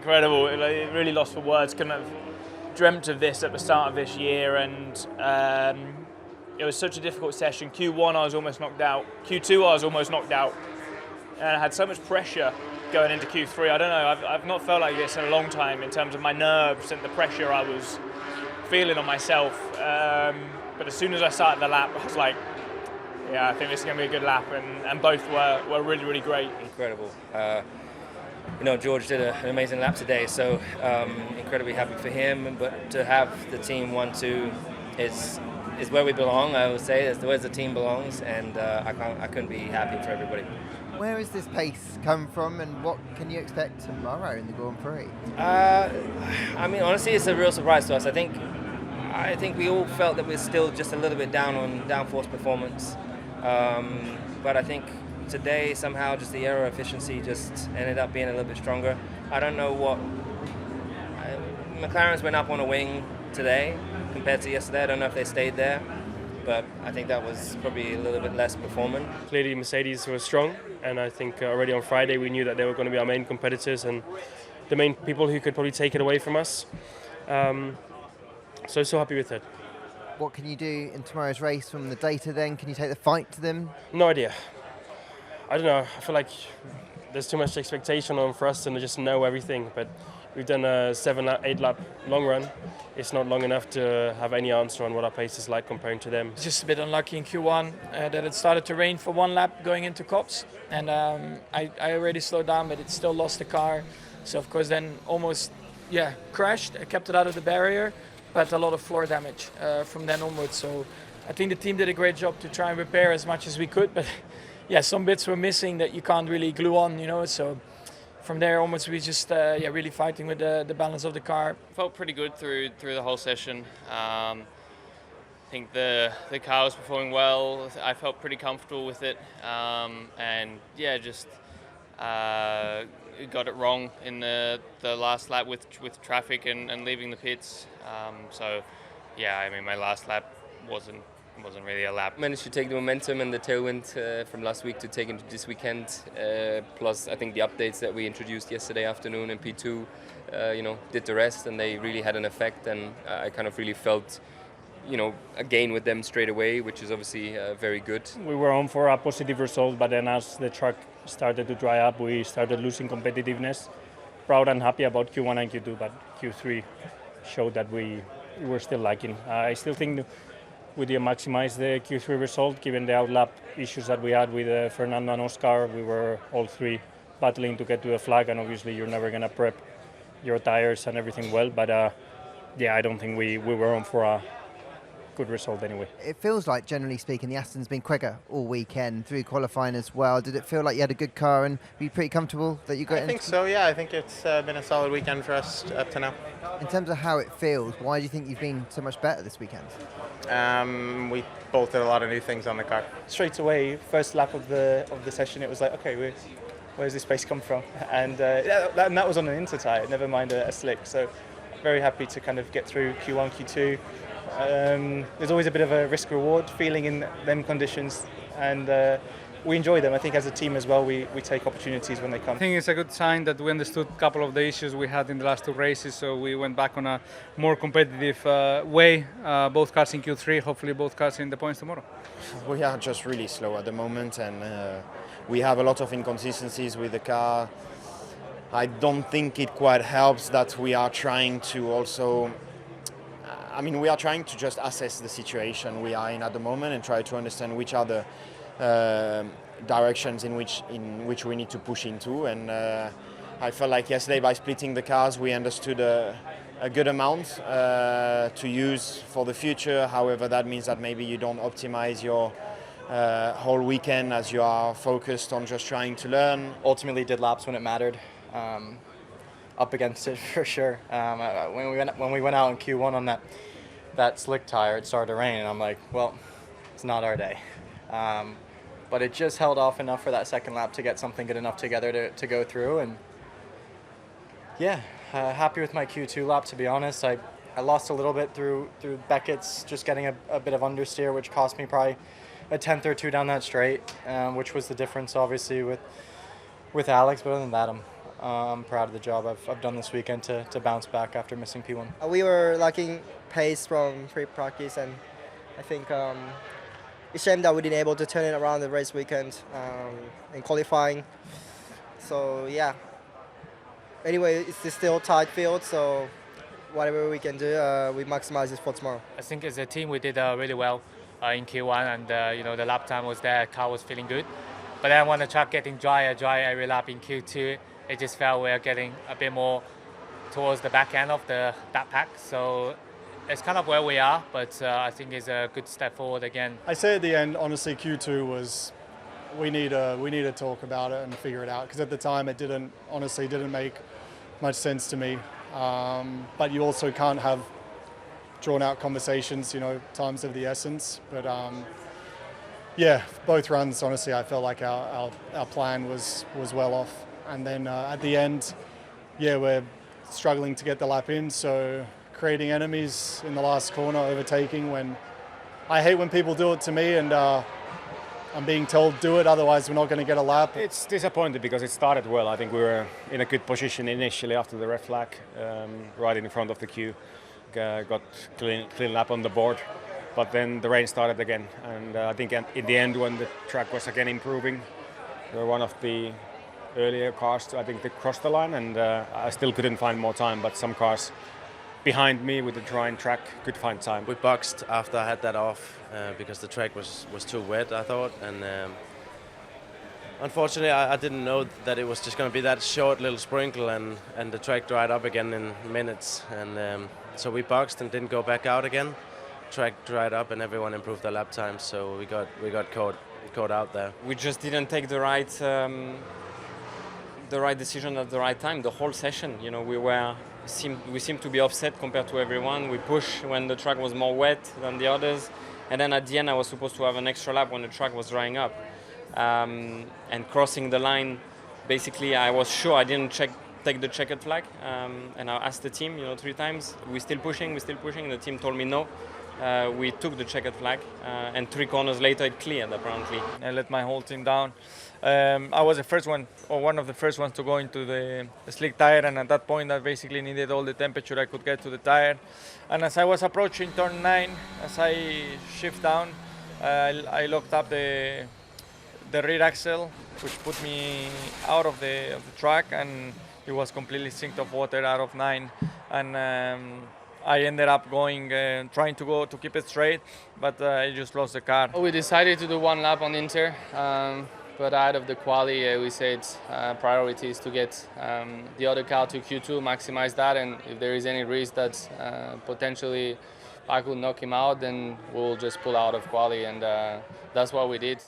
incredible. It really lost for words. Couldn't have dreamt of this at the start of this year, and it was such a difficult session. Q1 I was almost knocked out. Q2 I was almost knocked out, and I had so much pressure going into Q3. I don't know. I've not felt like this in a long time in terms of my nerves and the pressure I was feeling on myself. But as soon as I started the lap, I was like, yeah, I think this is going to be a good lap, and both were really, really great. Incredible. George did an amazing lap today, so incredibly happy for him. But to have the team 1-2 is where we belong. I would say it's where the team belongs, and I couldn't be happy for everybody. Where has this pace come from, and what can you expect tomorrow in the Grand Prix? Honestly, it's a real surprise to us. I think we all felt that we're still just a little bit down on downforce performance, but I think today somehow just the aero efficiency just ended up being a little bit stronger. I don't know what McLaren's went up on a wing today compared to yesterday. I don't know if they stayed there, but I think that was probably a little bit less performant. Clearly Mercedes was strong, and I think already on Friday we knew that they were going to be our main competitors and the main people who could probably take it away from us. So happy with it. What can you do in tomorrow's race from the data then? Can you take the fight to them? No idea. I don't know. I feel like there's too much expectation on for us to just know everything, but we've done a 7-8 lap long run. It's not long enough to have any answer on what our pace is like comparing to them. Just a bit unlucky in Q1 that it started to rain for one lap going into Cops, and I already slowed down, but it still lost the car. So of course then almost crashed. I kept it out of the barrier, but a lot of floor damage from then onwards. So I think the team did a great job to try and repair as much as we could, but some bits were missing that you can't really glue on, so from there onwards we just really fighting with the balance of the car. Felt pretty good through the whole session. I think the car was performing well. I felt pretty comfortable with it, and just got it wrong in the last lap with traffic and leaving the pits. My last lap wasn't really a lap. Managed to take the momentum and the tailwind from last week to take into this weekend. Plus, I think the updates that we introduced yesterday afternoon in P2, did the rest, and they really had an effect. And I kind of really felt, a gain with them straight away, which is obviously very good. We were on for a positive result, but then as the track started to dry up, we started losing competitiveness. Proud and happy about Q1 and Q2, but Q3 showed that we were still lacking. I still think we did maximize the Q3 result, given the outlap issues that we had with Fernando and Oscar. We were all three battling to get to the flag, and obviously you're never going to prep your tires and everything well. But I don't think we were on for a good result anyway. It feels like, generally speaking, the Aston's been quicker all weekend through qualifying as well. Did it feel like you had a good car and were you pretty comfortable that you got in? I think so, yeah. I think it's been a solid weekend for us up to now. In terms of how it feels, why do you think you've been so much better this weekend? We both did a lot of new things on the car. Straight away, first lap of the session, it was like, okay, where's this pace come from? And that was on an inter tyre, never mind a slick. So very happy to kind of get through Q1, Q2. There's always a bit of a risk-reward feeling in them conditions, and we enjoy them. I think as a team as well, we take opportunities when they come. I think it's a good sign that we understood a couple of the issues we had in the last two races, so we went back on a more competitive way. Both cars in Q3, hopefully both cars in the points tomorrow. We are just really slow at the moment, and we have a lot of inconsistencies with the car. I don't think it quite helps that we are trying to also... we are trying to just assess the situation we are in at the moment and try to understand which are the directions in which we need to push into. And I felt like yesterday by splitting the cars we understood a good amount to use for the future. However, that means that maybe you don't optimize your whole weekend as you are focused on just trying to learn. Ultimately did laps when it mattered. Up against it for sure. When we went out in Q1 on that slick tire, it started to rain, and I'm like, well, it's not our day. But it just held off enough for that second lap to get something good enough together to go through. And happy with my Q2 lap, to be honest. I lost a little bit through Beckett's, just getting a bit of understeer, which cost me probably a tenth or two down that straight, which was the difference obviously with Alex. But other than that, I'm proud of the job I've done this weekend to bounce back after missing P1. We were lacking pace from pre-practice, and I think it's a shame that we didn't able to turn it around the race weekend in qualifying. So yeah. Anyway, it's still tight field, so whatever we can do, we maximize it for tomorrow. I think as a team we did really well in Q1, and the lap time was there, car was feeling good. But then when the track getting drier every lap in Q2, it just felt we were getting a bit more towards the back end of that pack. So it's kind of where we are, but I think it's a good step forward again. I say at the end, honestly, Q2 was we need to talk about it and figure it out, because at the time it didn't make much sense to me. But you also can't have drawn out conversations, time's of the essence. But yeah, both runs, honestly, I felt like our plan was well off. And then at the end, yeah, we're struggling to get the lap in, so creating enemies in the last corner, overtaking when I hate when people do it to me, and I'm being told do it, otherwise we're not going to get a lap. It's disappointing because it started well. I think we were in a good position initially after the red flag, right in front of the queue. Got clean lap on the board, but then the rain started again, and I think in the end when the track was again improving, we were one of the earlier cars to, I think, to cross the line, and I still couldn't find more time, but some cars behind me with the drying track could find time. We boxed after I had that off because the track was too wet, I thought, and unfortunately I didn't know that it was just going to be that short little sprinkle, and the track dried up again in minutes, and so we boxed and didn't go back out again. Track dried up and everyone improved their lap time, so we got caught out there. We just didn't take the right decision at the right time. The whole session, we seemed to be offset compared to everyone. We pushed when the track was more wet than the others, and then at the end I was supposed to have an extra lap when the track was drying up. And crossing the line, basically I was sure I didn't take the checkered flag, and I asked the team, 3 times, we're still pushing, and the team told me no. We took the checkered flag, and 3 corners later it cleared apparently. I let my whole team down. I was the first one, or one of the first ones to go into the slick tire, and at that point I basically needed all the temperature I could get to the tire. And as I was approaching turn 9, as I shift down, I locked up the rear axle, which put me out of the track, and it was completely sinked of water out of 9. And I ended up going, trying to keep it straight, but I just lost the car. We decided to do 1 lap on Inter, but out of the quali, we said priority is to get the other car to Q2, maximize that, and if there is any risk that potentially I could knock him out, then we'll just pull out of quali, and that's what we did.